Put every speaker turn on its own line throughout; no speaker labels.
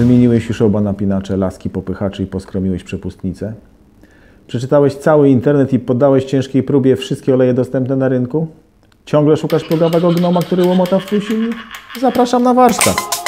Wymieniłeś już oba napinacze, laski, popychaczy i poskromiłeś przepustnicę? Przeczytałeś cały internet i poddałeś ciężkiej próbie wszystkie oleje dostępne na rynku? Ciągle szukasz plugawego gnoma, który łomota w twój silnik? Zapraszam na warsztat!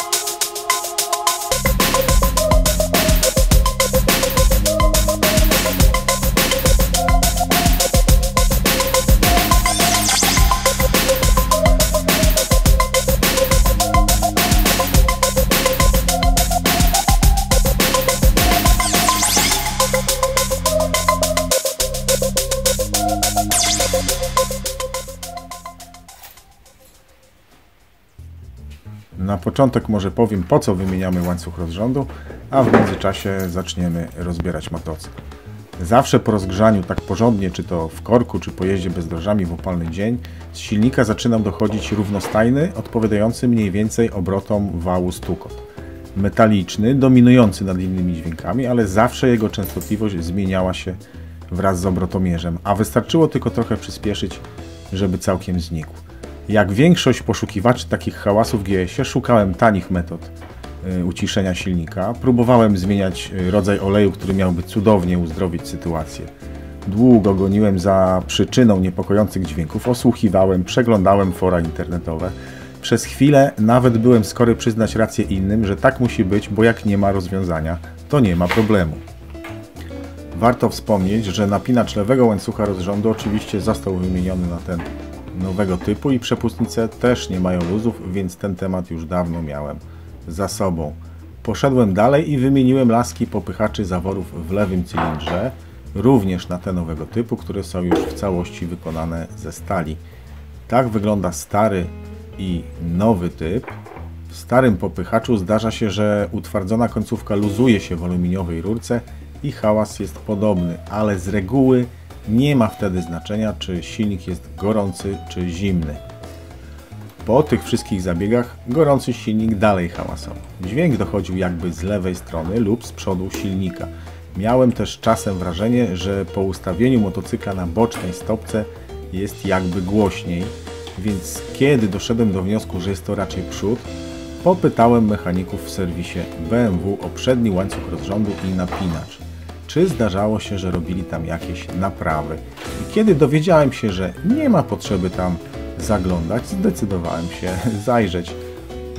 Na początek może powiem, po co wymieniamy łańcuch rozrządu, a w międzyczasie zaczniemy rozbierać motocykl. Zawsze po rozgrzaniu tak porządnie, czy to w korku, czy po jeździe bezdrożami w upalny dzień, z silnika zaczynał dochodzić równostajny, odpowiadający mniej więcej obrotom wału stukot. Metaliczny, dominujący nad innymi dźwiękami, ale zawsze jego częstotliwość zmieniała się wraz z obrotomierzem, a wystarczyło tylko trochę przyspieszyć, żeby całkiem znikł. Jak większość poszukiwaczy takich hałasów w GS-ie, szukałem tanich metod uciszenia silnika. Próbowałem zmieniać rodzaj oleju, który miałby cudownie uzdrowić sytuację. Długo goniłem za przyczyną niepokojących dźwięków, osłuchiwałem, przeglądałem fora internetowe. Przez chwilę nawet byłem skory przyznać rację innym, że tak musi być, bo jak nie ma rozwiązania, to nie ma problemu. Warto wspomnieć, że napinacz lewego łańcucha rozrządu oczywiście został wymieniony na ten nowego typu i przepustnice też nie mają luzów, więc ten temat już dawno miałem za sobą. Poszedłem dalej i wymieniłem laski popychaczy zaworów w lewym cylindrze, również na te nowego typu, które są już w całości wykonane ze stali. Tak wygląda stary i nowy typ. W starym popychaczu zdarza się, że utwardzona końcówka luzuje się w aluminiowej rurce i hałas jest podobny, ale z reguły nie ma wtedy znaczenia, czy silnik jest gorący, czy zimny. Po tych wszystkich zabiegach gorący silnik dalej hałasował. Dźwięk dochodził jakby z lewej strony lub z przodu silnika. Miałem też czasem wrażenie, że po ustawieniu motocykla na bocznej stopce jest jakby głośniej, więc kiedy doszedłem do wniosku, że jest to raczej przód, popytałem mechaników w serwisie BMW o przedni łańcuch rozrządu i napinacz. Czy zdarzało się, że robili tam jakieś naprawy. I kiedy dowiedziałem się, że nie ma potrzeby tam zaglądać, zdecydowałem się zajrzeć.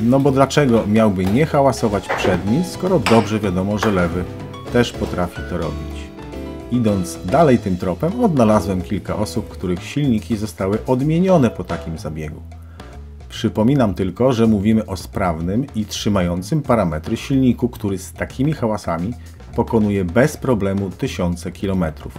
No bo dlaczego miałby nie hałasować przedni, skoro dobrze wiadomo, że lewy też potrafi to robić. Idąc dalej tym tropem, odnalazłem kilka osób, których silniki zostały odmienione po takim zabiegu. Przypominam tylko, że mówimy o sprawnym i trzymającym parametry silniku, który z takimi hałasami pokonuje bez problemu tysiące kilometrów.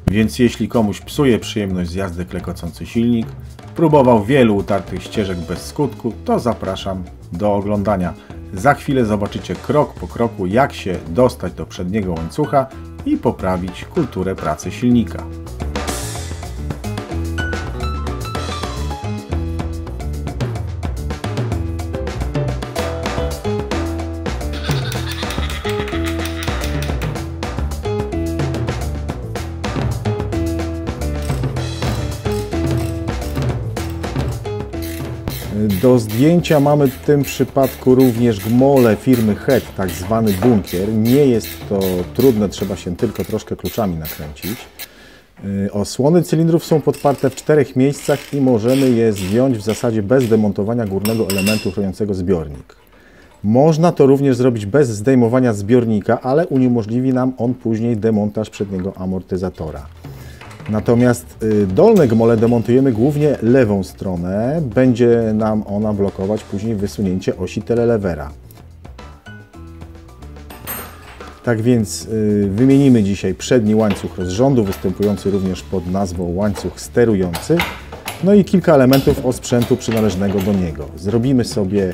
Więc jeśli komuś psuje przyjemność z jazdy klekocący silnik, próbował wielu utartych ścieżek bez skutku, to zapraszam do oglądania. Za chwilę zobaczycie krok po kroku, jak się dostać do przedniego łańcucha i poprawić kulturę pracy silnika. Do zdjęcia mamy w tym przypadku również gmolę firmy HET, tak zwany bunkier. Nie jest to trudne, trzeba się tylko troszkę kluczami nakręcić. Osłony cylindrów są podparte w 4 miejscach i możemy je zdjąć w zasadzie bez demontowania górnego elementu chroniącego zbiornik. Można to również zrobić bez zdejmowania zbiornika, ale uniemożliwi nam on później demontaż przedniego amortyzatora. Natomiast dolne gmole demontujemy głównie lewą stronę. Będzie nam ona blokować później wysunięcie osi telelewera. Tak więc wymienimy dzisiaj przedni łańcuch rozrządu, występujący również pod nazwą łańcuch sterujący, no i kilka elementów osprzętu przynależnego do niego. Zrobimy sobie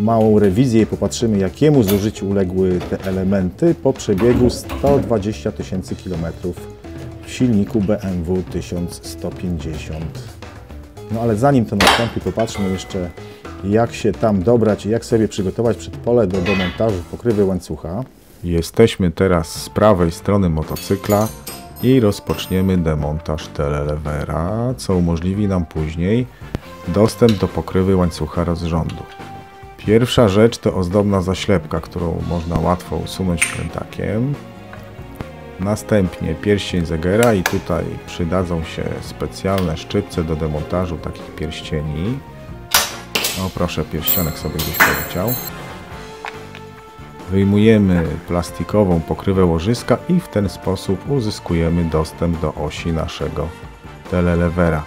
małą rewizję i popatrzymy, jakiemu zużyciu uległy te elementy po przebiegu 120 000 kilometrów w silniku BMW 1150. No ale zanim to nastąpi, popatrzmy jeszcze, jak się tam dobrać i jak sobie przygotować przedpole do demontażu pokrywy łańcucha. Jesteśmy teraz z prawej strony motocykla i rozpoczniemy demontaż telelewera, co umożliwi nam później dostęp do pokrywy łańcucha rozrządu. Pierwsza rzecz to ozdobna zaślepka, którą można łatwo usunąć krętakiem. Następnie pierścień Zegera i tutaj przydadzą się specjalne szczypce do demontażu takich pierścieni. O proszę, pierścionek sobie gdzieś poleciał. Wyjmujemy plastikową pokrywę łożyska i w ten sposób uzyskujemy dostęp do osi naszego telelewera.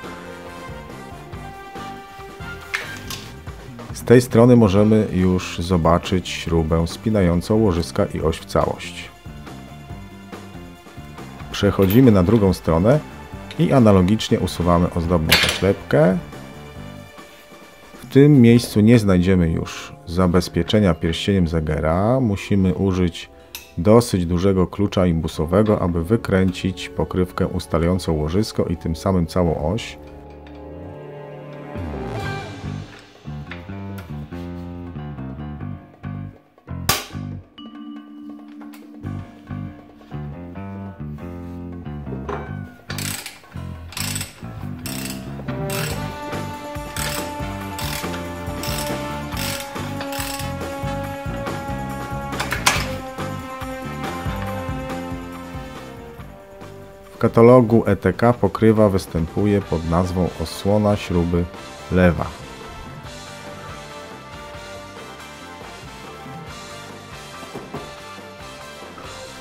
Z tej strony możemy już zobaczyć śrubę spinającą łożyska i oś w całość. Przechodzimy na drugą stronę i analogicznie usuwamy ozdobną zaślepkę. W tym miejscu nie znajdziemy już zabezpieczenia pierścieniem Zegera. Musimy użyć dosyć dużego klucza imbusowego, aby wykręcić pokrywkę ustalającą łożysko i tym samym całą oś. W katalogu ETK pokrywa występuje pod nazwą osłona śruby lewa.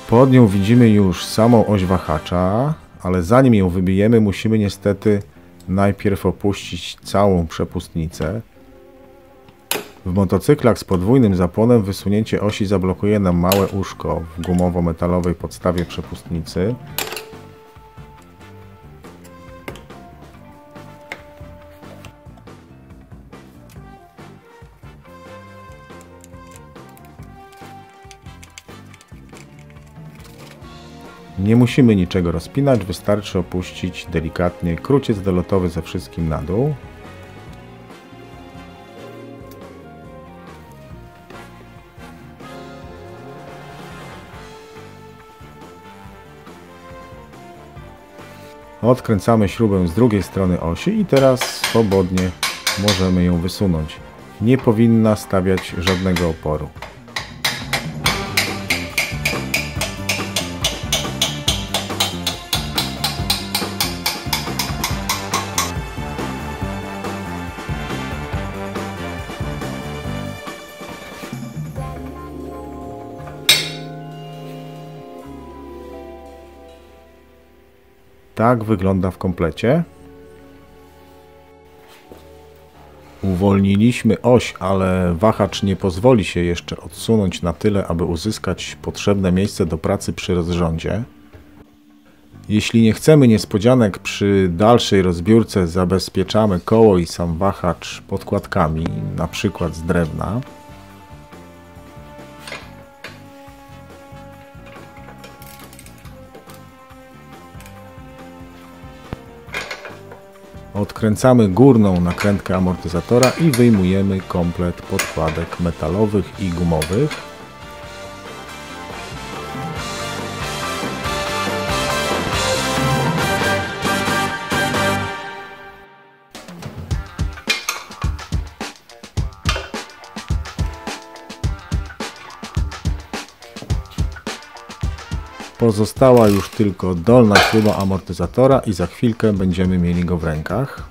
Pod nią widzimy już samą oś wahacza, ale zanim ją wybijemy, musimy niestety najpierw opuścić całą przepustnicę. W motocyklach z podwójnym zapłonem wysunięcie osi zablokuje nam małe uszko w gumowo-metalowej podstawie przepustnicy. Nie musimy niczego rozpinać, wystarczy opuścić delikatnie kruciec dolotowy ze wszystkim na dół. Odkręcamy śrubę z drugiej strony osi i teraz swobodnie możemy ją wysunąć. Nie powinna stawiać żadnego oporu. Tak wygląda w komplecie. Uwolniliśmy oś, ale wahacz nie pozwoli się jeszcze odsunąć na tyle, aby uzyskać potrzebne miejsce do pracy przy rozrządzie. Jeśli nie chcemy niespodzianek przy dalszej rozbiórce, zabezpieczamy koło i sam wahacz podkładkami, na przykład z drewna. Odkręcamy górną nakrętkę amortyzatora i wyjmujemy komplet podkładek metalowych i gumowych. Pozostała już tylko dolna śruba amortyzatora i za chwilkę będziemy mieli go w rękach.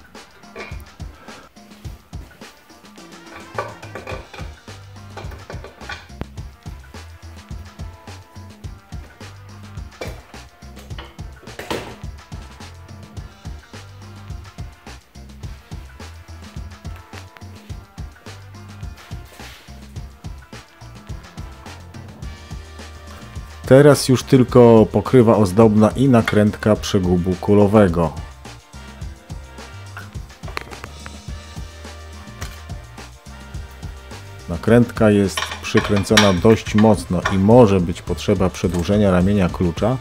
Teraz już tylko pokrywa ozdobna i nakrętka przegubu kulowego. Nakrętka jest przykręcona dość mocno i może być potrzeba przedłużenia ramienia klucza,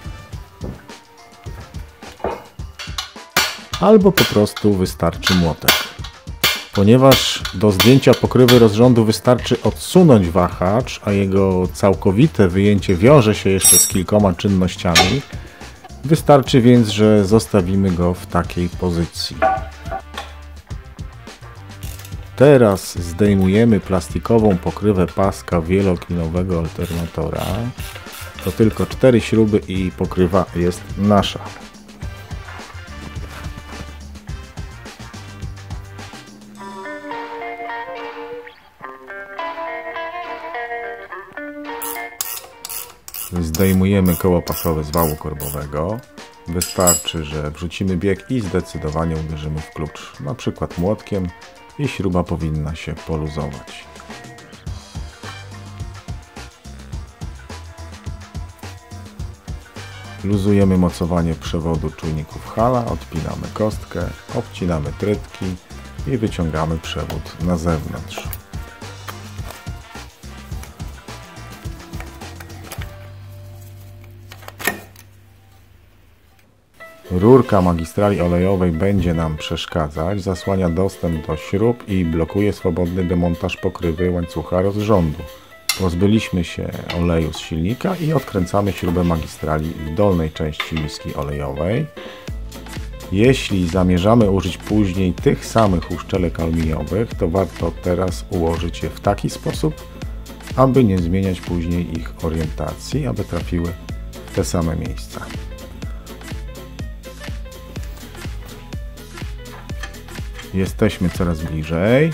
albo po prostu wystarczy młotek. Ponieważ do zdjęcia pokrywy rozrządu wystarczy odsunąć wahacz, a jego całkowite wyjęcie wiąże się jeszcze z kilkoma czynnościami, wystarczy więc, że zostawimy go w takiej pozycji. Teraz zdejmujemy plastikową pokrywę paska wieloklinowego alternatora. To tylko 4 śruby i pokrywa jest nasza. Zdejmujemy koło pasowe z wału korbowego. Wystarczy, że wrzucimy bieg i zdecydowanie uderzymy w klucz, na przykład młotkiem, i śruba powinna się poluzować. Luzujemy mocowanie przewodu czujników Hala, odpinamy kostkę, obcinamy trytki i wyciągamy przewód na zewnątrz. Rurka magistrali olejowej będzie nam przeszkadzać, zasłania dostęp do śrub i blokuje swobodny demontaż pokrywy łańcucha rozrządu. Pozbyliśmy się oleju z silnika i odkręcamy śrubę magistrali w dolnej części miski olejowej. Jeśli zamierzamy użyć później tych samych uszczelek aluminiowych, to warto teraz ułożyć je w taki sposób, aby nie zmieniać później ich orientacji, aby trafiły w te same miejsca. Jesteśmy coraz bliżej.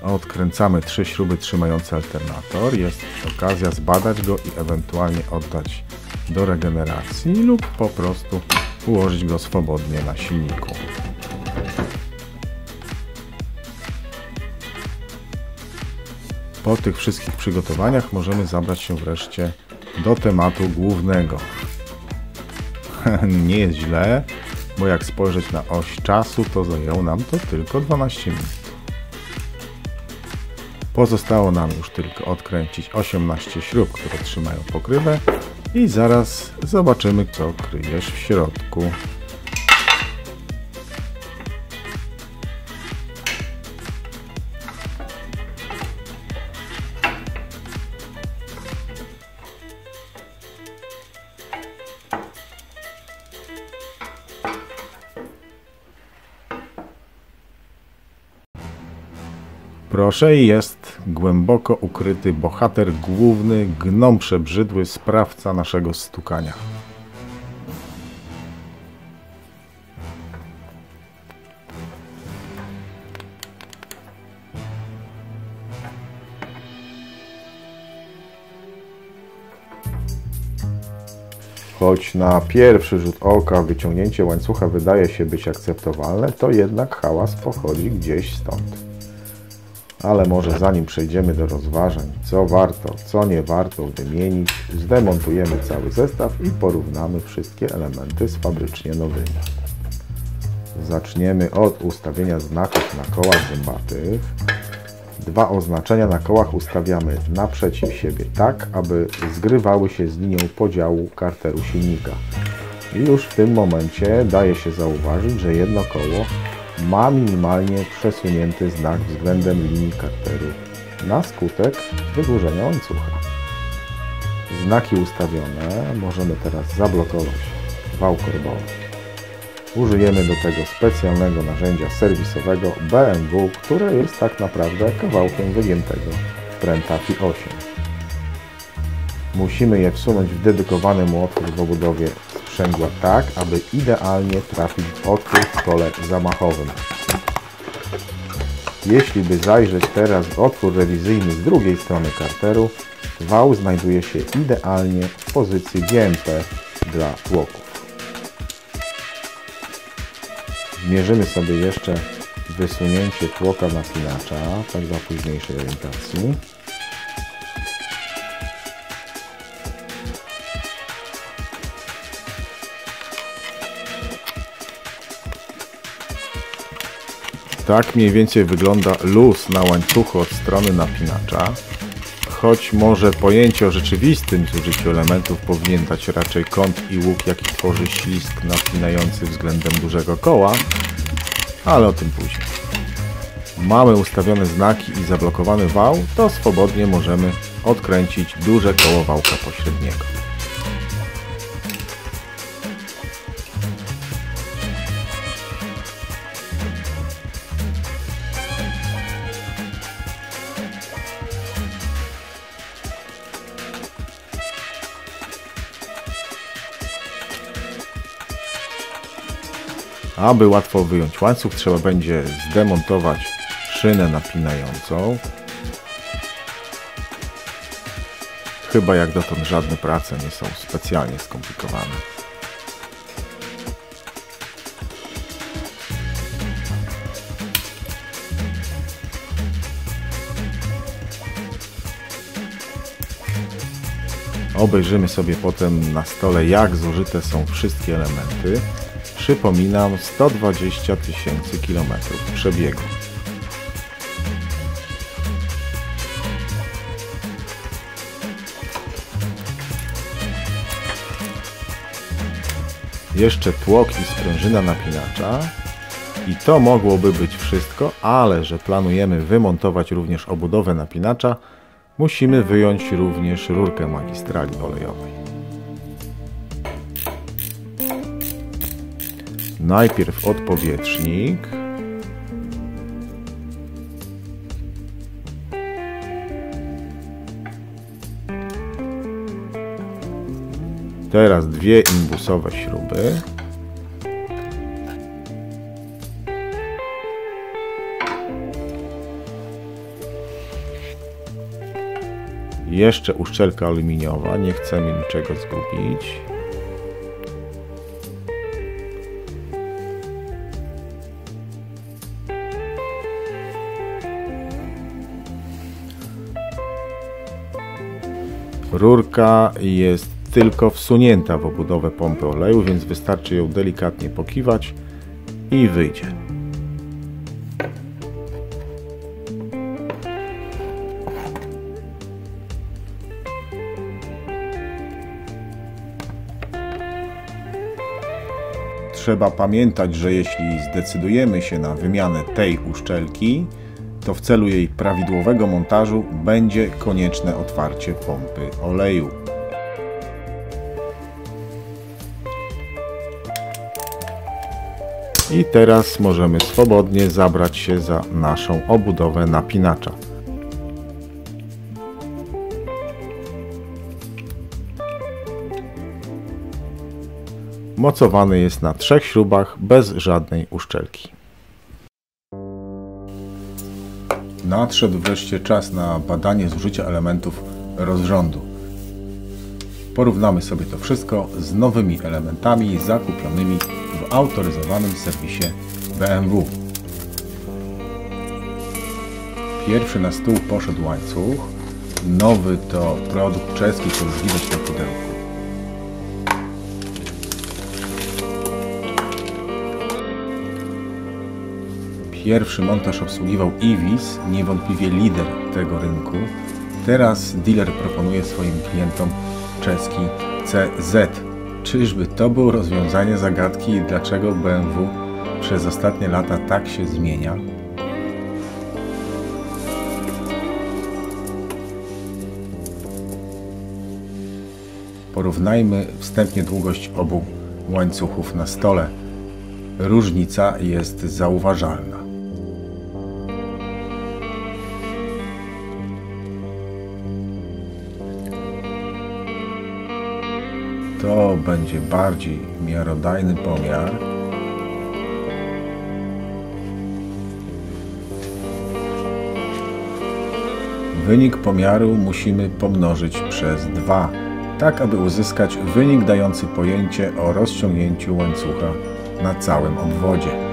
Odkręcamy 3 śruby trzymające alternator. Jest okazja zbadać go i ewentualnie oddać do regeneracji lub po prostu ułożyć go swobodnie na silniku. Po tych wszystkich przygotowaniach możemy zabrać się wreszcie do tematu głównego. Nie jest źle, bo jak spojrzeć na oś czasu, to zajęło nam to tylko 12 minut. Pozostało nam już tylko odkręcić 18 śrub, które trzymają pokrywę, i zaraz zobaczymy, co kryjesz w środku. Proszę, jest głęboko ukryty bohater główny, gnom przebrzydły, sprawca naszego stukania. Choć na pierwszy rzut oka wyciągnięcie łańcucha wydaje się być akceptowalne, to jednak hałas pochodzi gdzieś stąd. Ale może zanim przejdziemy do rozważań, co warto, co nie warto wymienić, zdemontujemy cały zestaw i porównamy wszystkie elementy z fabrycznie nowymi. Zaczniemy od ustawienia znaków na kołach zębatych. 2 oznaczenia na kołach ustawiamy naprzeciw siebie tak, aby zgrywały się z linią podziału karteru silnika. I już w tym momencie daje się zauważyć, że jedno koło ma minimalnie przesunięty znak względem linii karteru na skutek wydłużenia łańcucha. Znaki ustawione, możemy teraz zablokować wał korbowy. Użyjemy do tego specjalnego narzędzia serwisowego BMW, które jest tak naprawdę kawałkiem wygiętego pręta Fi 8. Musimy je wsunąć w dedykowany mu otwór w obudowie sprzęgła tak, aby idealnie trafić w otwór w kole zamachowym. Jeśli by zajrzeć teraz w otwór rewizyjny z drugiej strony karteru, wał znajduje się idealnie w pozycji GMP dla tłoków. Zmierzymy sobie jeszcze wysunięcie tłoka napinacza, tak dla późniejszej orientacji. Tak mniej więcej wygląda luz na łańcuchu od strony napinacza. Choć może pojęcie o rzeczywistym zużyciu elementów powinien dać raczej kąt i łuk, jaki tworzy ślizg napinający względem dużego koła, ale o tym później. Mamy ustawione znaki i zablokowany wał, to swobodnie możemy odkręcić duże koło wałka pośredniego. Aby łatwo wyjąć łańcuch, trzeba będzie zdemontować szynę napinającą. Chyba jak dotąd żadne prace nie są specjalnie skomplikowane. Obejrzymy sobie potem na stole, jak zużyte są wszystkie elementy. Przypominam, 120 000 kilometrów przebiegu. Jeszcze tłok i sprężyna napinacza. I to mogłoby być wszystko, ale że planujemy wymontować również obudowę napinacza, musimy wyjąć również rurkę magistrali olejowej. Najpierw odpowietrznik. Teraz dwie imbusowe śruby. Jeszcze uszczelka aluminiowa, nie chcemy niczego zgubić. Rurka jest tylko wsunięta w obudowę pompy oleju, więc wystarczy ją delikatnie pokiwać i wyjdzie. Trzeba pamiętać, że jeśli zdecydujemy się na wymianę tej uszczelki, to w celu jej prawidłowego montażu będzie konieczne otwarcie pompy oleju. I teraz możemy swobodnie zabrać się za naszą obudowę napinacza. Mocowany jest na 3 śrubach bez żadnej uszczelki. Nadszedł wreszcie czas na badanie zużycia elementów rozrządu. Porównamy sobie to wszystko z nowymi elementami zakupionymi w autoryzowanym serwisie BMW. Pierwszy na stół poszedł łańcuch. Nowy to produkt czeski, co już widać na pudełku. Pierwszy montaż obsługiwał Iwis, niewątpliwie lider tego rynku. Teraz dealer proponuje swoim klientom czeski CZ. Czyżby to było rozwiązanie zagadki i dlaczego BMW przez ostatnie lata tak się zmienia? Porównajmy wstępnie długość obu łańcuchów na stole. Różnica jest zauważalna. To będzie bardziej miarodajny pomiar. Wynik pomiaru musimy pomnożyć przez 2, tak aby uzyskać wynik dający pojęcie o rozciągnięciu łańcucha na całym obwodzie.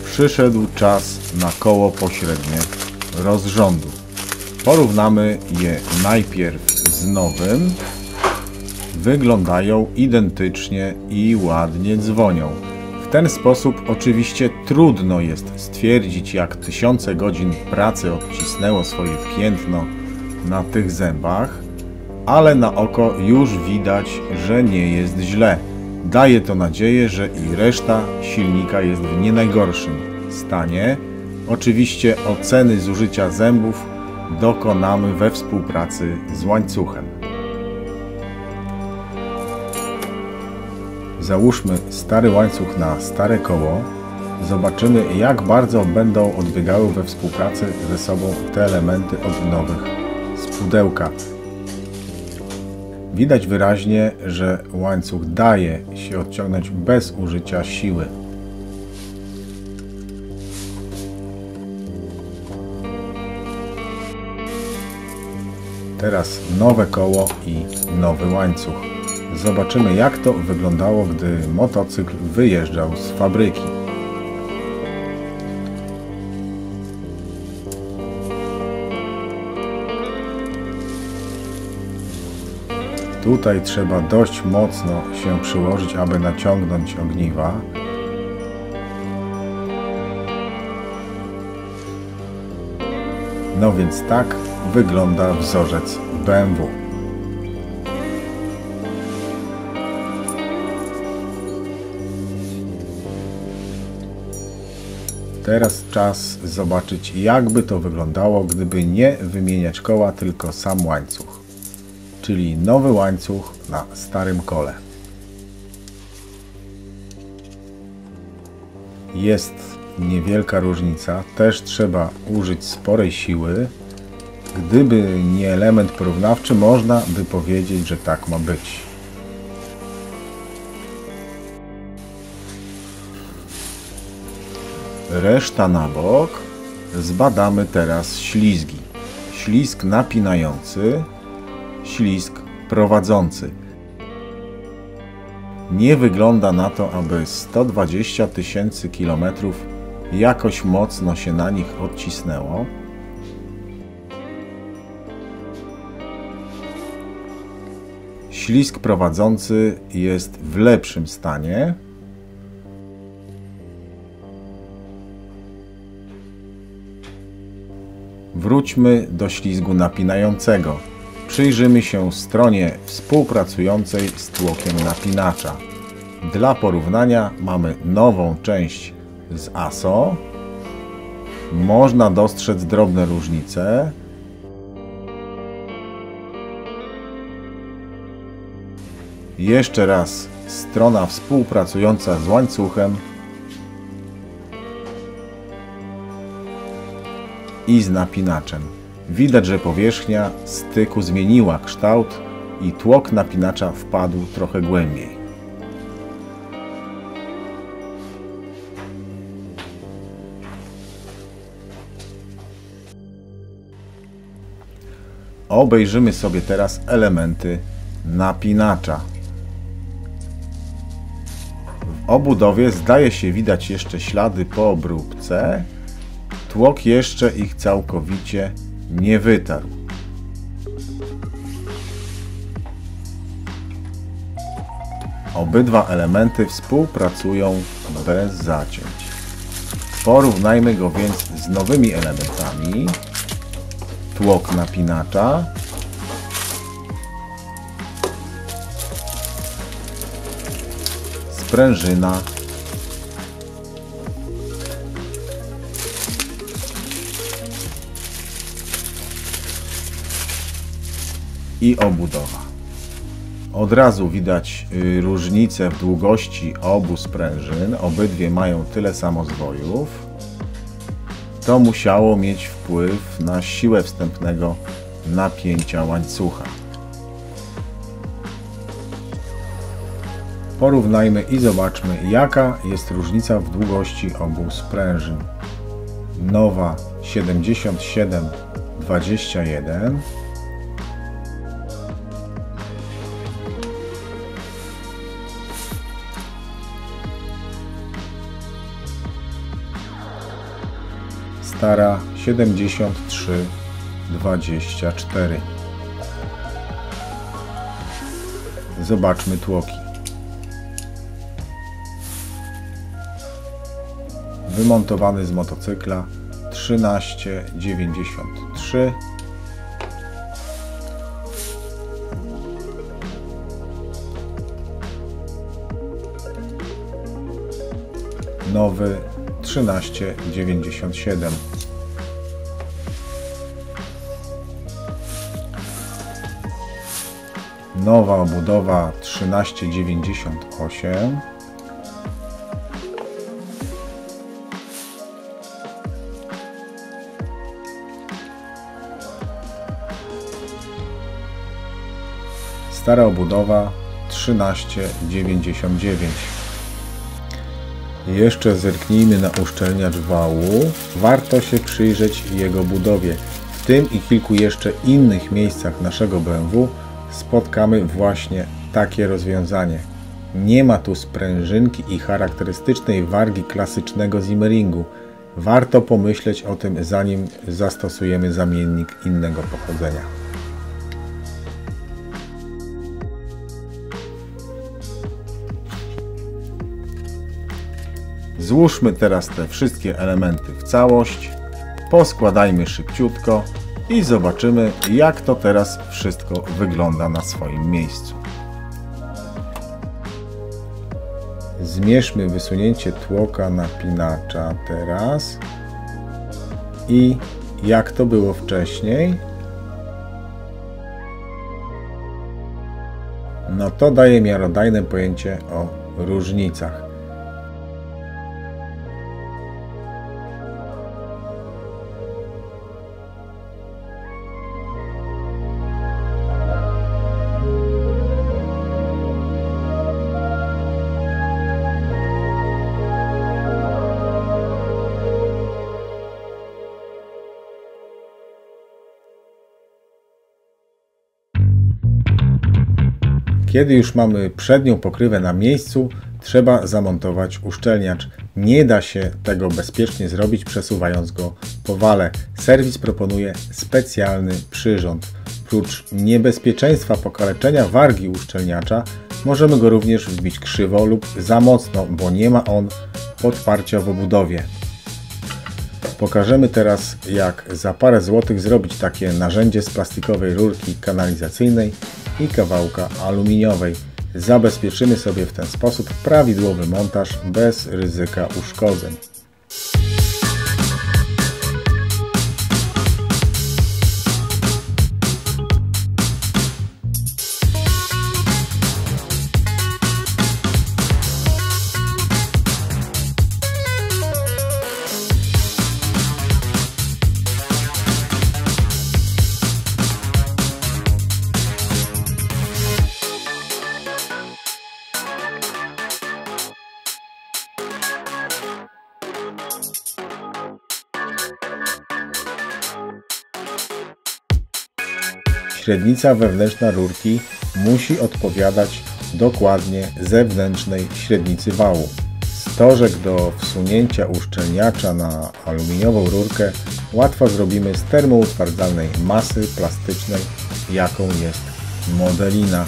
Przyszedł czas na koło pośrednie rozrządu. Porównamy je najpierw z nowym. Wyglądają identycznie i ładnie dzwonią. W ten sposób oczywiście trudno jest stwierdzić, jak tysiące godzin pracy odcisnęło swoje piętno na tych zębach, ale na oko już widać, że nie jest źle. Daje to nadzieję, że i reszta silnika jest w nie najgorszym stanie. Oczywiście oceny zużycia zębów dokonamy we współpracy z łańcuchem. Załóżmy stary łańcuch na stare koło zobaczymy, jak bardzo będą odbiegały we współpracy ze sobą te elementy od nowych z pudełka. Widać wyraźnie, że łańcuch daje się odciągnąć bez użycia siły. Teraz nowe koło i nowy łańcuch. Zobaczymy, jak to wyglądało, gdy motocykl wyjeżdżał z fabryki. Tutaj trzeba dość mocno się przyłożyć, aby naciągnąć ogniwa. No więc tak wygląda wzorzec BMW. Teraz czas zobaczyć, jakby to wyglądało, gdyby nie wymieniać koła, tylko sam łańcuch. Czyli nowy łańcuch na starym kole. Jest niewielka różnica, też trzeba użyć sporej siły. Gdyby nie element porównawczy, można by powiedzieć, że tak ma być. Reszta na bok. Zbadamy teraz ślizgi. Ślizg napinający, ślizg prowadzący. Nie wygląda na to, aby 120 000 kilometrów jakoś mocno się na nich odcisnęło. Ślizg prowadzący jest w lepszym stanie. Wróćmy do ślizgu napinającego. Przyjrzymy się stronie współpracującej z tłokiem napinacza. Dla porównania mamy nową część z ASO. Można dostrzec drobne różnice. Jeszcze raz strona współpracująca z łańcuchem i z napinaczem. Widać, że powierzchnia styku zmieniła kształt i tłok napinacza wpadł trochę głębiej. Obejrzymy sobie teraz elementy napinacza. W obudowie zdaje się widać jeszcze ślady po obróbce. Tłok jeszcze ich całkowicie nie wytarł. Obydwa elementy współpracują bez zacięć. Porównajmy go więc z nowymi elementami. Tłok napinacza, sprężyna, i obudowa. Od razu widać różnicę w długości obu sprężyn. Obydwie mają tyle samo zwojów. To musiało mieć wpływ na siłę wstępnego napięcia łańcucha. Porównajmy i zobaczmy, jaka jest różnica w długości obu sprężyn. Nowa 77-21 stara 73-24. Zobaczmy tłoki. Wymontowany z motocykla 1393. Nowy 1397. Nowa obudowa 1398. Stara obudowa 13,99. Jeszcze zerknijmy na uszczelniacz wału. Warto się przyjrzeć jego budowie. W tym i kilku jeszcze innych miejscach naszego BMW spotkamy właśnie takie rozwiązanie. Nie ma tu sprężynki i charakterystycznej wargi klasycznego Zimmeringu. Warto pomyśleć o tym, zanim zastosujemy zamiennik innego pochodzenia. Złóżmy teraz te wszystkie elementy w całość, poskładajmy szybciutko i zobaczymy, jak to teraz wszystko wygląda na swoim miejscu. Zmierzmy wysunięcie tłoka napinacza teraz i jak to było wcześniej. No to daje miarodajne pojęcie o różnicach. Kiedy już mamy przednią pokrywę na miejscu, trzeba zamontować uszczelniacz. Nie da się tego bezpiecznie zrobić, przesuwając go po wale. Serwis proponuje specjalny przyrząd. Prócz niebezpieczeństwa pokaleczenia wargi uszczelniacza, możemy go również wbić krzywo lub za mocno, bo nie ma on podparcia w obudowie. Pokażemy teraz, jak za parę złotych zrobić takie narzędzie z plastikowej rurki kanalizacyjnej i kawałka aluminiowej. Zabezpieczymy sobie w ten sposób prawidłowy montaż bez ryzyka uszkodzeń. Średnica wewnętrzna rurki musi odpowiadać dokładnie zewnętrznej średnicy wału. Stożek do wsunięcia uszczelniacza na aluminiową rurkę łatwo zrobimy z termoutwardzalnej masy plastycznej, jaką jest modelina.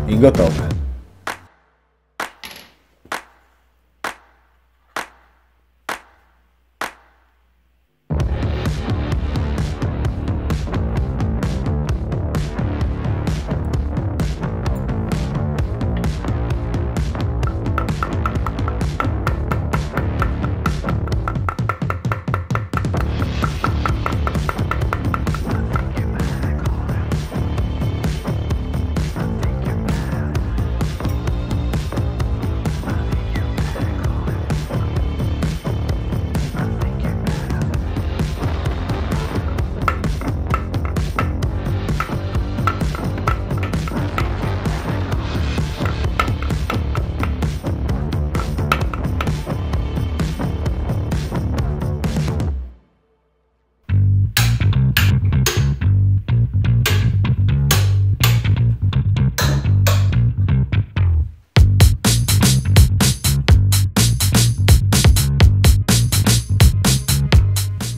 I gotowe.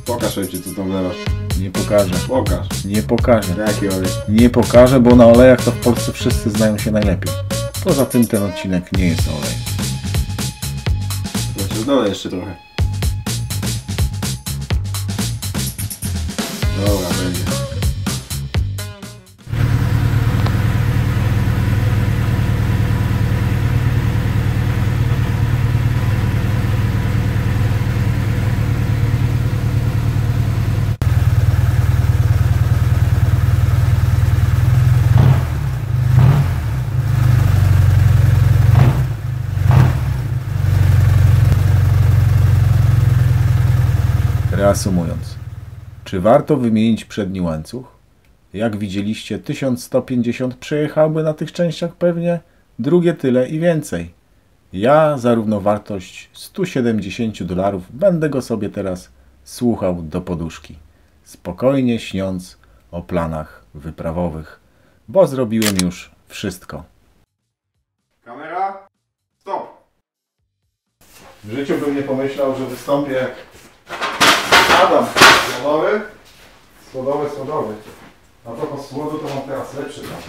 Pokaż ojciec, co tam lewasz. Nie pokażę.
Pokaż.
Nie pokażę.
Jaki olej?
Nie pokażę, bo na olejach to w Polsce wszyscy znają się najlepiej. Poza tym ten odcinek nie jest o olej.
Znaczy dolej jeszcze trochę. Dobra, będzie.
Reasumując, czy warto wymienić przedni łańcuch? Jak widzieliście, 1150 przejechałby na tych częściach pewnie, drugie tyle i więcej. Ja za równowartość $170 będę go sobie teraz słuchał do poduszki, spokojnie śniąc o planach wyprawowych, bo zrobiłem już wszystko.
Kamera? Stop!
W życiu bym nie pomyślał, że wystąpię jak Adam Słodowy. A propos słodu, to mam teraz lepszy plan.